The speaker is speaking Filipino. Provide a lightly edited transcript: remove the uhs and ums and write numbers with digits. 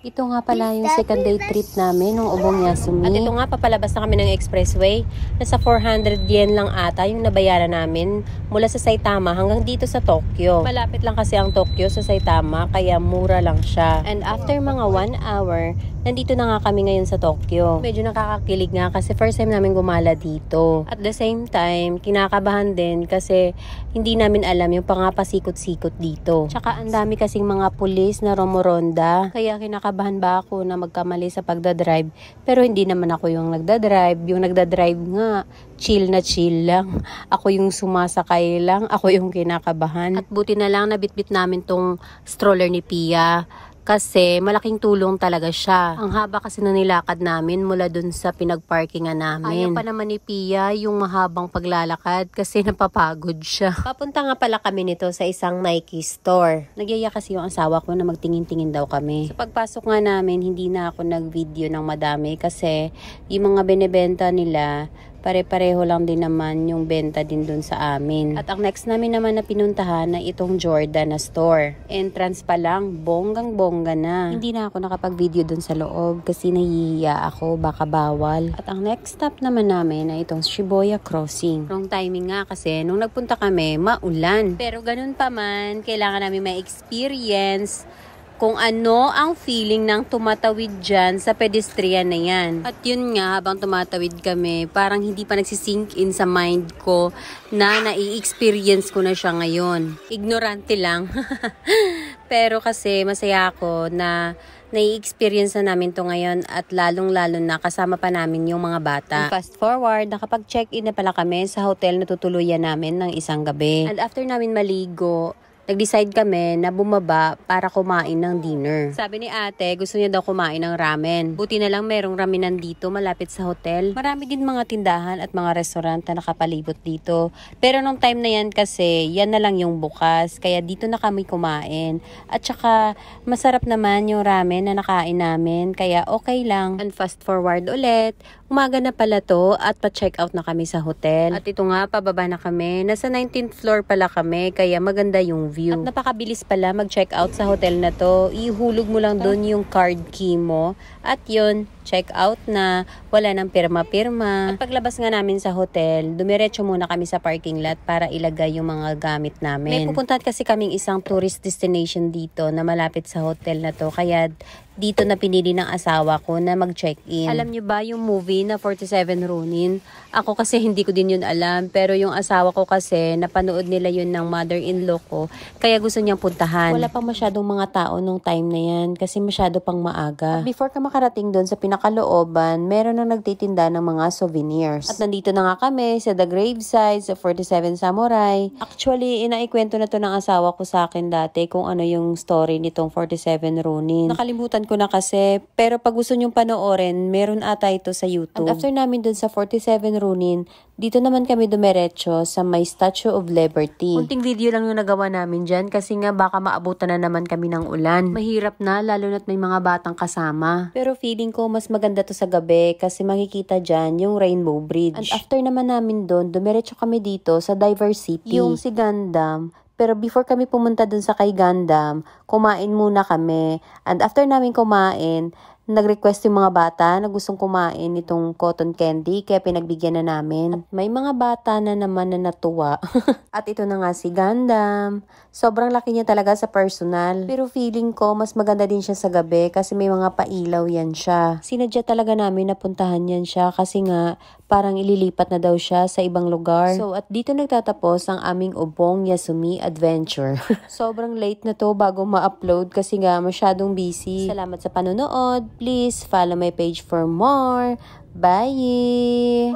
Ito nga pala yung second day trip namin ng Obong Yasumi. At ito nga, papalabas na kami ng expressway. Nasa 400 yen lang ata yung nabayaran namin mula sa Saitama hanggang dito sa Tokyo. Malapit lang kasi ang Tokyo sa Saitama, kaya mura lang siya. And after mga 1 hour, nandito na nga kami ngayon sa Tokyo. Medyo nakakakilig nga kasi first time namin gumala dito. At the same time, kinakabahan din kasi hindi namin alam yung pangapasikot-sikot dito. Tsaka ang dami kasing mga pulis na romoronda, kaya kinakabahan ba ako na magkamali sa pagdadrive, pero hindi naman ako yung nagdadrive. Yung nagdadrive nga, chill na chill lang. Ako yung sumasakay lang, ako yung kinakabahan. At buti na lang nabitbit namin tong stroller ni Pia. Kasi malaking tulong talaga siya. Ang haba kasi na nilakad namin mula dun sa pinagparkingan namin. Ayaw pa naman ni Pia yung mahabang paglalakad kasi napapagod siya. Papunta nga pala kami nito sa isang Nike store. Nagyaya kasi yung asawa ko na magtingin-tingin daw kami. Sa pagpasok nga namin, hindi na ako nag-video ng madami kasi yung mga binebenta nila, pare-pareho lang din naman yung benta din dun sa amin. At ang next namin naman na pinuntahan na itong Jordan na store. Entrance pa lang, bonggang-bongga na. Hindi na ako nakapag-video dun sa loob kasi nahihiya ako, baka bawal. At ang next stop naman namin ay itong Shibuya Crossing. Wrong timing nga kasi nung nagpunta kami, maulan. Pero ganun pa man, kailangan namin ma-experience kung ano ang feeling ng tumatawid dyan sa pedestrian na yan. At yun nga, habang tumatawid kami, parang hindi pa nagsisink in sa mind ko na nai-experience ko na siya ngayon. Ignorante lang. Pero kasi masaya ako na nai-experience na namin to ngayon at lalong-lalo na kasama pa namin yung mga bata. And fast forward, nakapag-check-in na pala kami sa hotel na tutuluyan namin ng isang gabi. And after namin maligo, nag-decide kami na bumaba para kumain ng dinner. Sabi ni ate, gusto niya daw kumain ng ramen. Buti na lang merong ramenan dito malapit sa hotel. Marami din mga tindahan at mga restaurant na nakapalibot dito. Pero nung time na yan kasi, yan na lang yung bukas. Kaya dito na kami kumain. At saka, masarap naman yung ramen na nakain namin. Kaya okay lang. And fast forward ulit, umaga na pala to at pa-check out na kami sa hotel. At ito nga, pababa na kami. Nasa 19th floor pala kami, kaya maganda yung view. At napakabilis pala mag-check out sa hotel na to. Ihulog mo lang doon yung card key mo. At yun, check out na. Wala nang pirma-pirma. At paglabas nga namin sa hotel, dumiretso muna kami sa parking lot para ilagay yung mga gamit namin. May pupuntahan kasi kaming isang tourist destination dito na malapit sa hotel na to. Kaya dito na pinili ng asawa ko na mag-check-in. Alam niyo ba yung movie na 47 Ronin? Ako kasi hindi ko din yun alam. Pero yung asawa ko kasi, napanood nila yun ng mother-in-law ko. Kaya gusto niyang puntahan. Wala pang masyadong mga tao nung time na yan kasi masyado pang maaga. At before ka makarating doon sa pinakalooban, meron na nagtitinda ng mga souvenirs. At nandito na nga kami sa The Graveside, sa 47 Samurai. Actually, inaikwento na to ng asawa ko sa akin dati kung ano yung story nitong 47 Ronin. Nakalimutan ko na kasi, pero pag gusto nyong panoorin, meron ata ito sa YouTube. And after namin dun sa 47 Ronin, dito naman kami dumiretso sa may Statue of Liberty. Kunting video lang yung nagawa namin dyan kasi nga baka maabutan na naman kami ng ulan. Mahirap na, lalo na't may mga batang kasama. Pero feeling ko mas maganda to sa gabi kasi makikita dyan yung Rainbow Bridge. And after naman namin dun, dumiretso kami dito sa Diversity. Yung si Gundam. Pero before kami pumunta dun sa kay Gundam, kumain muna kami. And after namin kumain, nag-request yung mga bata na gustong kumain itong cotton candy, kaya pinagbigyan na namin. At may mga bata na naman na natuwa. At ito na nga si Gundam. Sobrang laki niya talaga sa personal. Pero feeling ko, mas maganda din siya sa gabi kasi may mga pailaw yan siya. Sinadya talaga namin na puntahan yan siya kasi nga, parang ililipat na daw siya sa ibang lugar. So, at dito nagtatapos ang aming Obong Yasumi adventure. Sobrang late na to bago ma-upload kasi nga masyadong busy. Salamat sa panonood. Please follow my page for more. Bye!